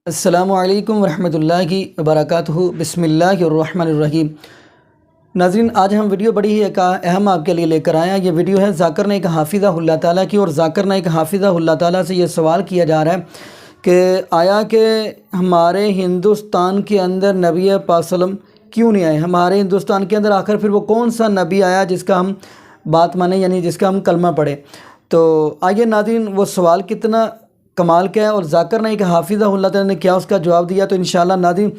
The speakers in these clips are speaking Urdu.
السلام علیکم ورحمۃ اللہ وبرکاتہ۔ بسم اللہ الرحمن الرحیم۔ ناظرین، آج ہم ویڈیو بڑی ہی ایک اہم آپ کے لیے لے کر آئے ہیں۔ یہ ویڈیو ہے ذاکر نائک حافظہ اللہ تعالیٰ کی، اور ذاکر نائک حافظہ اللہ تعالیٰ سے یہ سوال کیا جا رہا ہے کہ آیا کہ ہمارے ہندوستان کے اندر نبی پاک صلی اللہ علیہ وسلم کیوں نہیں آئے؟ ہمارے ہندوستان کے اندر آخر پھر وہ کون سا نبی آیا جس کا ہم بات مانیں، یعنی جس کا ہم کلمہ پڑھیں؟ تو آئیے ناظرین، وہ سوال کتنا کمال کا ہے اور ذاکر نائک حافظہ اللہ تعالیٰ نے کیا اس کا جواب دیا، تو انشاءاللہ ناظرین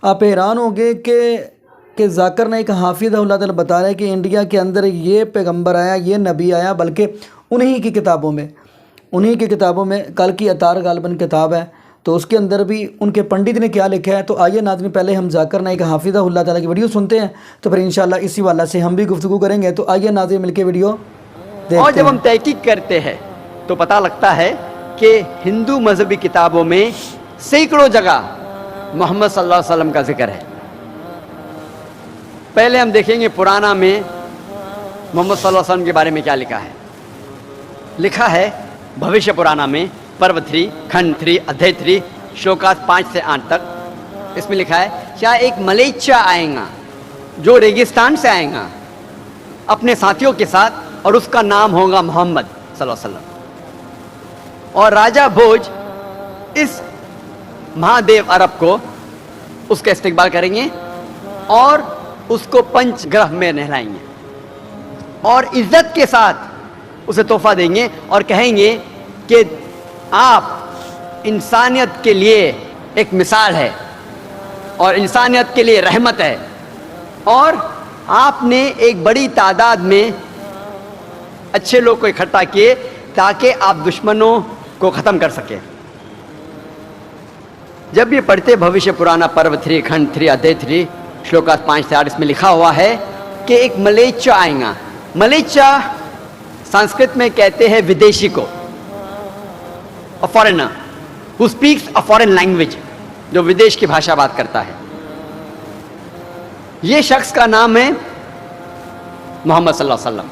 آپ حیران ہوں گے کہ ذاکر نائک حافظہ اللہ تعالیٰ بتا رہے ہیں کہ انڈیا کے اندر یہ پیغمبر آیا، یہ نبی آیا، بلکہ انہی کی کتابوں میں کل کی اتار غالباً کتاب ہے، تو اس کے اندر بھی ان کے پنڈت نے کیا لکھا ہے۔ تو آئیے ناظرین پہلے ہم ذاکر نائک حافظہ اللہ تعالیٰ کی ویڈیو سنتے ہیں، تو پھر انشاءاللہ اسی والا سے ہم بھی گفتگو کریں گے۔ تو آئیے ناظرین مل کے ویڈیو دیکھتے ہیں۔ اور جب ہم تحقیق کرتے ہیں تو پتہ لگتا ہے کہ ہندو مذہبی کتابوں میں سینکڑوں جگہ محمد صلی اللہ علیہ وسلم کا ذکر ہے۔ پہلے ہم دیکھیں گے پرانا میں محمد صلی اللہ علیہ وسلم کے بارے میں کیا لکھا ہے۔ لکھا ہے بھوشیہ پرانا میں پرو 3 کھنڈ 3 ادھیے 3 شلوکات 5 سے 8 تک۔ اس میں لکھا ہے کیا ایک ملیچا آئے گا جو ریگستان سے آئے گا اپنے ساتھیوں کے ساتھ، اور اس کا نام ہوگا محمد صلی اللہ علیہ وسلم، اور راجہ بھوج اس مہادیو عرب کو اس کا استقبال کریں گے اور اس کو پنچ گرہ میں نہلائیں گے اور عزت کے ساتھ اسے تحفہ دیں گے اور کہیں گے کہ آپ انسانیت کے لیے ایک مثال ہے اور انسانیت کے لیے رحمت ہے، اور آپ نے ایک بڑی تعداد میں اچھے لوگ کو اکٹھا کیے تاکہ آپ دشمنوں کو ختم کر سکے۔ جب یہ پڑھتے بھوشیہ پرانا پرو 3 کھنڈ 3 ادھیے 3 شلوکات 5 سے 8، اس میں لکھا ہوا ہے کہ ایک ملیچا آئے گا۔ ملیچا سنسکرت میں کہتے ہیں ودیشی کو، a foreigner who speaks a foreign language، جو ودیش کی بھاشا بات کرتا ہے۔ یہ شخص کا نام ہے محمد صلی اللہ علیہ وسلم،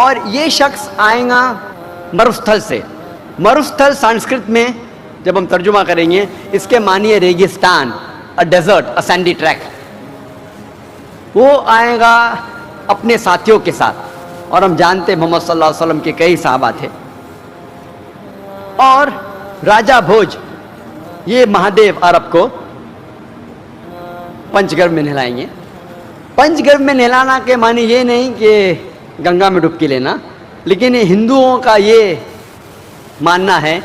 اور یہ شخص آئے گا مروستھل سے۔ مروستھل سنسکرت میں جب ہم ترجمہ کریں گے اس کے معنی ہے ریگستان، a desert، a sandy track۔ وہ آئے گا اپنے ساتھیوں کے ساتھ، اور ہم جانتے ہیں محمد صلی اللہ علیہ وسلم کے کئی صحابہ تھے۔ اور راجہ بھوج یہ مہادیو عرب کو پنچ گرھ میں نہلائیں گے۔ پنچ گرھ میں نہلانا کے معنی یہ نہیں کہ گنگا میں ڈبکی لینا، لیکن ہندوؤں کا یہ ماننا ہے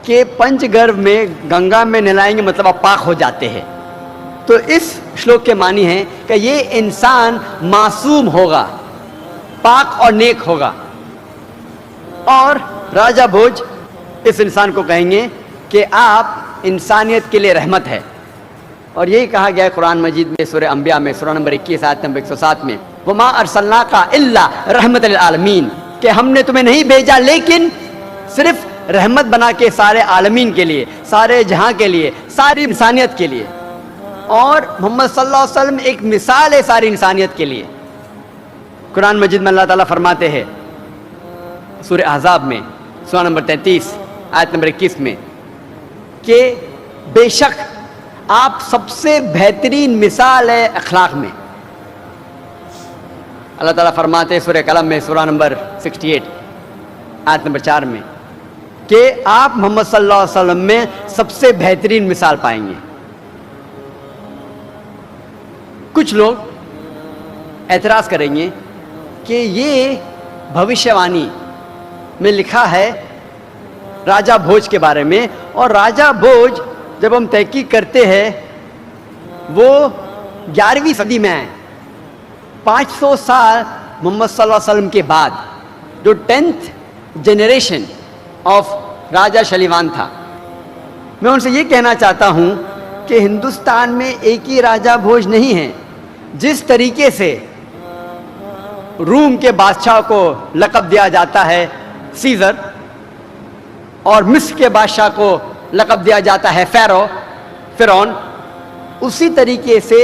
کہ پنچ گرھ میں گنگا میں نہلائیں گے مطلب آپ پاک ہو جاتے ہیں۔ تو اس شلوک کے معنی ہے کہ یہ انسان معصوم ہوگا، پاک اور نیک ہوگا، اور راجہ بھوج اس انسان کو کہیں گے کہ آپ انسانیت کے لیے رحمت ہے۔ اور یہی کہا گیا ہے قرآن مجید میں سورہ انبیاء میں سورہ نمبر 21 آیت نمبر 107 میں، وَمَا أَرْسَلْنَاكَ إِلَّا رَحْمَةً لِلْعَالَمِينَ، کہ ہم نے تمہیں نہیں بھیجا لیکن صرف رحمت بنا کے سارے عالمین کے لیے، سارے جہاں کے لیے، ساری انسانیت کے لیے۔ اور محمد صلی اللہ علیہ وسلم ایک مثال ہے ساری انسانیت کے لیے۔ قرآن مجید میں اللہ تعالیٰ فرماتے ہیں سورہ احزاب میں سورہ نمبر 33 آیت نمبر 21 میں کہ بے شک آپ سب سے بہترین مثال ہے اخلاق میں۔ اللہ تعالیٰ فرماتے ہیں سورہ قلم میں سورہ نمبر 68 آیت نمبر 4 میں کہ آپ محمد صلی اللہ علیہ وسلم میں سب سے بہترین مثال پائیں گے۔ کچھ لوگ اعتراض کریں گے کہ یہ بھوشیہ وانی میں لکھا ہے راجہ بھوج کے بارے میں، اور راجہ بھوج جب ہم تحقیق کرتے ہیں وہ 11ویں صدی میں آئے، 500 سال محمد صلی اللہ علیہ وسلم کے بعد، جو 10th جنریشن آف راجہ شلیوان تھا۔ میں ان سے یہ کہنا چاہتا ہوں کہ ہندوستان میں ایک ہی راجہ بھوج نہیں ہے۔ جس طریقے سے روم کے بادشاہ کو لقب دیا جاتا ہے سیزر، اور مصر کے بادشاہ کو لقب دیا جاتا ہے فرعون، اسی طریقے سے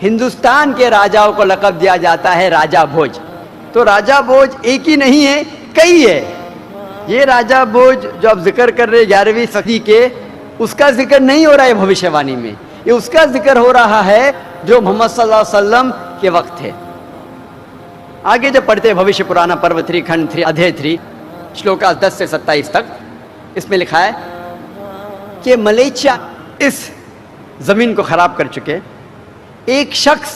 ہندوستان کے راجاؤں کو لقب دیا جاتا ہے راجہ بھوج۔ تو راجہ بھوج ایک ہی نہیں ہے، کئی ہے۔ یہ راجہ بھوج جو آپ ذکر کر رہے 11ویں صدی کے، اس کا ذکر نہیں ہو رہا ہے بھوشیوانی میں، یہ اس کا ذکر ہو رہا ہے جو محمد صلی اللہ علیہ وسلم کے وقت تھے۔ آگے جب پڑھتے ہیں بھوشیہ پرانا پرو 3 کھنڈ 3 ادھیے 3 شلوکا 10 سے 27 تک، اس میں لکھا ہے کہ ملیچیا اس زمین کو خراب کر چکے ایک شخص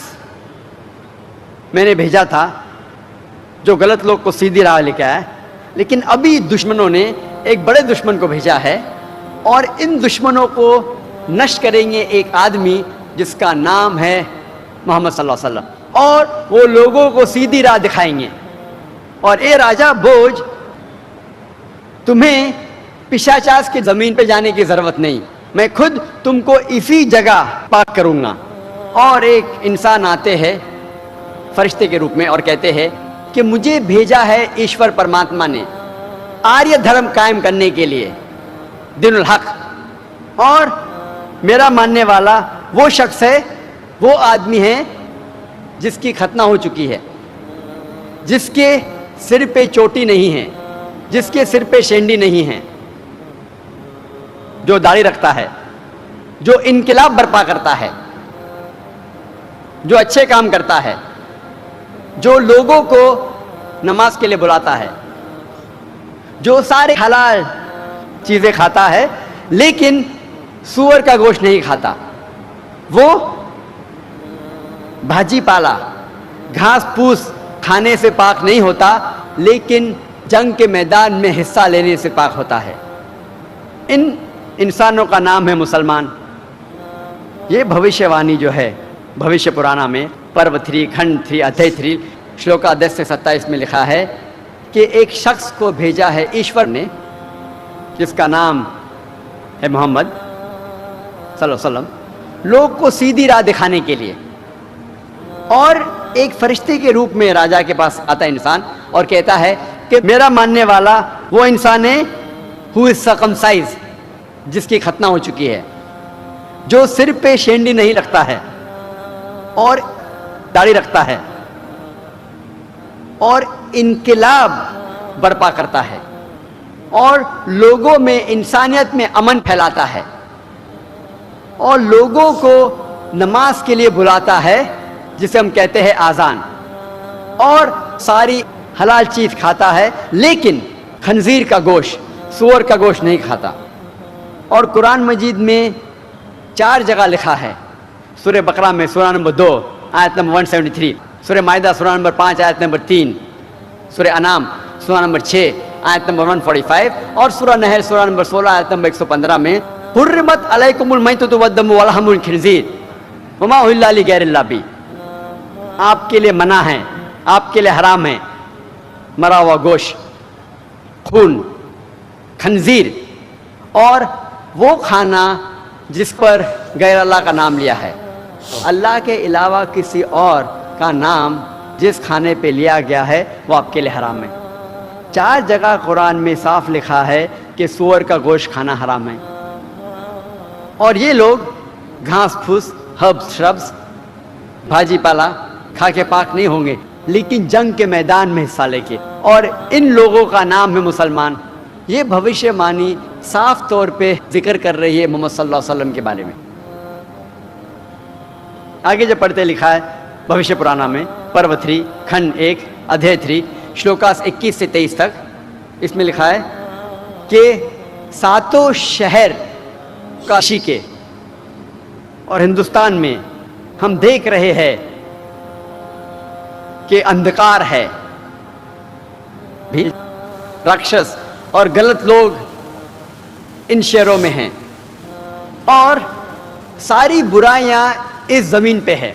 میں نے بھیجا تھا جو غلط لوگ کو سیدھی راہ لے کے آیا، لیکن ابھی دشمنوں نے ایک بڑے دشمن کو بھیجا ہے اور ان دشمنوں کو نشٹ کریں گے ایک آدمی جس کا نام ہے محمد صلی اللہ علیہ وسلم، اور وہ لوگوں کو سیدھی راہ دکھائیں گے۔ اور اے راجا بوجھ، تمہیں پشاچاس کی زمین پہ جانے کی ضرورت نہیں، میں خود تم کو اسی جگہ پاک کروں گا۔ اور ایک انسان آتے ہیں فرشتے کے روپ میں اور کہتے ہیں کہ مجھے بھیجا ہے ایشور پرماتما نے آریہ دھرم قائم کرنے کے لیے، دین الحق، اور میرا ماننے والا وہ شخص ہے، وہ آدمی ہے جس کی ختنہ ہو چکی ہے، جس کے سر پہ چوٹی نہیں ہے، جس کے سر پہ شینڈی نہیں ہے، جو داڑھی رکھتا ہے، جو انقلاب برپا کرتا ہے، جو اچھے کام کرتا ہے، جو لوگوں کو نماز کے لیے بلاتا ہے، جو سارے حلال چیزیں کھاتا ہے لیکن سور کا گوشت نہیں کھاتا، وہ بھاجی پالا گھاس پھوس کھانے سے پاک نہیں ہوتا لیکن جنگ کے میدان میں حصہ لینے سے پاک ہوتا ہے۔ ان انسانوں کا نام ہے مسلمان۔ یہ بھوشیہ وانی جو ہے بھوشیہ پرانا میں پرو 3 کھنڈ 3 ادھیے 3 شلوکا 10 سے 27 میں لکھا ہے کہ ایک شخص کو بھیجا ہے ایشور نے جس کا نام ہے محمد صلی اللہ علیہ وسلم، لوگ کو سیدھی راہ دکھانے کے لیے۔ اور ایک فرشتے کے روپ میں راجا کے پاس آتا ہے انسان اور کہتا ہے کہ میرا ماننے والا وہ انسان ہے who is circumcised، جس کی ختنہ ہو چکی ہے، جو سر پہ شینڈی نہیں رکھتا ہے اور داڑھی رکھتا ہے اور انقلاب برپا کرتا ہے اور لوگوں میں انسانیت میں امن پھیلاتا ہے اور لوگوں کو نماز کے لیے بلاتا ہے جسے ہم کہتے ہیں آذان، اور ساری حلال چیز کھاتا ہے لیکن خنزیر کا گوشت، سور کا گوشت نہیں کھاتا۔ اور قرآن مجید میں 4 جگہ لکھا ہے، سورہ بقرہ میں سورہ نمبر 2 آیت نمبر 173، سورہ مائدہ سورہ نمبر 5 آیت نمبر 3، سورہ انعام سورہ نمبر 6 آیت نمبر 145، اور سورہ نحل سورہ نمبر 16 آیت نمبر 115 میں حرمت علیکم المیتۃ والدم ولحم الخنزیر وما اہل لغیر اللہ بہ، آپ کے لیے منع ہے، آپ کے لیے حرام ہے مرا ہوا گوشت، خون، خنزیر، اور وہ کھانا جس پر غیر اللہ کا نام لیا ہے، اللہ کے علاوہ کسی اور کا نام جس کھانے پہ لیا گیا ہے وہ آپ کے لیے حرام ہے۔ 4 جگہ قرآن میں صاف لکھا ہے کہ سور کا گوشت کھانا حرام ہے، اور یہ لوگ گھاس پھوس، ہربس شربس، بھاجی پالا کھا کے پاک نہیں ہوں گے لیکن جنگ کے میدان میں حصہ لے کے، اور ان لوگوں کا نام ہے مسلمان۔ یہ بھوشیہ وانی صاف طور پہ ذکر کر رہی ہے محمد صلی اللہ علیہ وسلم کے بارے میں۔ آگے جب پڑھتے لکھا ہے بھوشیہ پرانا میں پرو 3 کھنڈ 1 ادھیے 3 شلوکاس 21 سے 23 تک، اس میں لکھا ہے کہ 7 شہر کاشی کے اور ہندوستان میں ہم دیکھ رہے ہیں کہ اندھکار ہے، بھی راکشس اور غلط لوگ ان شہروں میں ہیں اور ساری برائیاں اس زمین پہ ہے،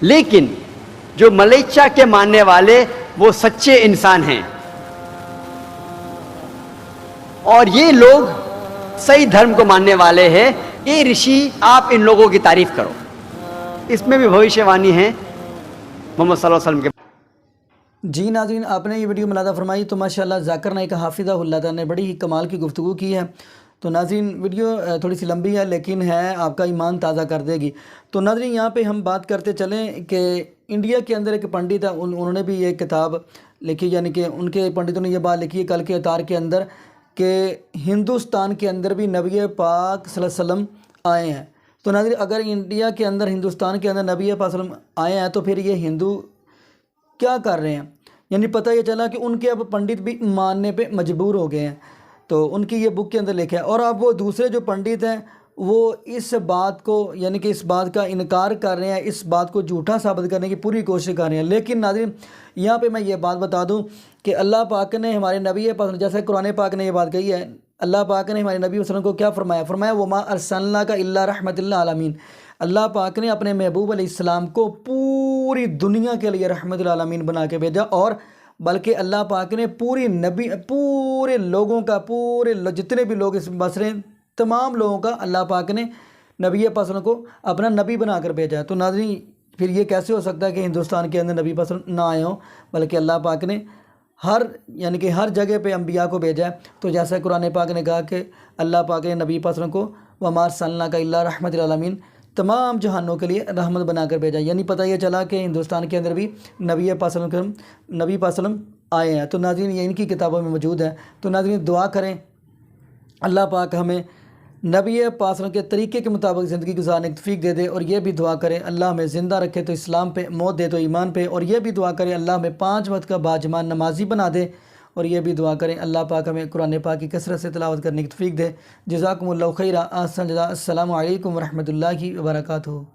لیکن جو ملیچا کے ماننے والے وہ سچے انسان ہیں اور یہ لوگ صحیح دھرم کو ماننے والے ہیں۔ یہ رشی آپ ان لوگوں کی تعریف کرو۔ اس میں بھی بھوشیہ وانی ہے محمد صلی اللہ علیہ وسلم کے۔ جی ناظرین، آپ نے یہ ویڈیو ملاحظہ فرمائی تو ماشاءاللہ ذاکر نائک حافظہ اللہ تعالیٰ نے بڑی ہی کمال کی گفتگو کی ہے۔ تو ناظرین ویڈیو تھوڑی سی لمبی ہے لیکن ہے آپ کا ایمان تازہ کر دے گی۔ تو ناظرین یہاں پہ ہم بات کرتے چلیں کہ انڈیا کے اندر ایک پنڈت ہے، انہوں نے بھی یہ کتاب لکھی، یعنی کہ ان کے پنڈتوں نے یہ بات لکھی ہے کل کے اتار کے اندر کہ ہندوستان کے اندر بھی نبی پاک صلی اللہ علیہ وسلم آئے ہیں۔ تو ناظرین اگر انڈیا کے اندر ہندوستان کے اندر نبی پاک صلی اللہ علیہ وسلم آئے ہیں تو پھر یہ ہندو کیا کر رہے ہیں؟ یعنی پتہ یہ چلا کہ ان کے اب پنڈت بھی ماننے پہ مجبور ہو گئے ہیں۔ تو ان کی یہ بک کے اندر لکھا ہے، اور اب وہ دوسرے جو پنڈت ہیں وہ اس بات کو یعنی کہ اس بات کا انکار کر رہے ہیں، اس بات کو جھوٹا ثابت کرنے کی پوری کوشش کر رہے ہیں۔ لیکن ناظرین یہاں پہ میں یہ بات بتا دوں کہ اللہ پاک نے ہمارے نبی پاک، جیسے قرآن پاک نے یہ بات کہی ہے، اللہ پاک نے ہمارے نبی صلی اللہ علیہ وسلم کو کیا فرمایا؟ فرمایا وما ارسلناک الا رحمۃ للعالمین۔ اللہ پاک نے اپنے محبوب علیہ السلام کو پوری دنیا کے لیے رحمت للعالمین بنا کے بھیجا، اور بلکہ اللہ پاک نے پورے لوگوں کا جتنے بھی لوگ اس بسر ہیں تمام لوگوں کا اللہ پاک نے نبی پاک صلی اللہ علیہ وسلم کو اپنا نبی بنا کر بھیجا ہے۔ تو ناظرین پھر یہ کیسے ہو سکتا ہے کہ ہندوستان کے اندر نبی پاک صلی اللہ علیہ وسلم نہ آئے ہوں، بلکہ اللہ پاک نے یعنی کہ ہر جگہ پہ انبیاء کو بھیجا ہے۔ تو جیسا قرآن پاک نے کہا کہ اللہ پاک نے نبی پاک صلی اللہ علیہ وسلم کو وما ارسلناک الا رحمۃ للعالمین تمام جہانوں کے لیے رحمت بنا کر بھیجا، یعنی پتہ یہ چلا کہ ہندوستان کے اندر بھی نبی پاک صلی اللہ علیہ وسلم آئے ہیں۔ تو ناظرین یہ ان کی کتابوں میں موجود ہے۔ تو ناظرین دعا کریں اللہ پاک ہمیں نبی پاک صلی اللہ علیہ وسلم کے طریقے کے مطابق زندگی گزارنے کی توفیق دے دے، اور یہ بھی دعا کریں اللہ ہمیں زندہ رکھے تو اسلام پہ، موت دے تو ایمان پہ، اور یہ بھی دعا کریں اللہ ہمیں 5 وقت کا باجمان نمازی بنا دے، اور یہ بھی دعا کریں اللہ پاک ہمیں قرآن پاک کی کثرت سے تلاوت کرنے کی توفیق دے۔ جزاکم اللہ خیرہ، احسن جزا۔ السلام علیکم ورحمۃ اللہ وبرکاتہ۔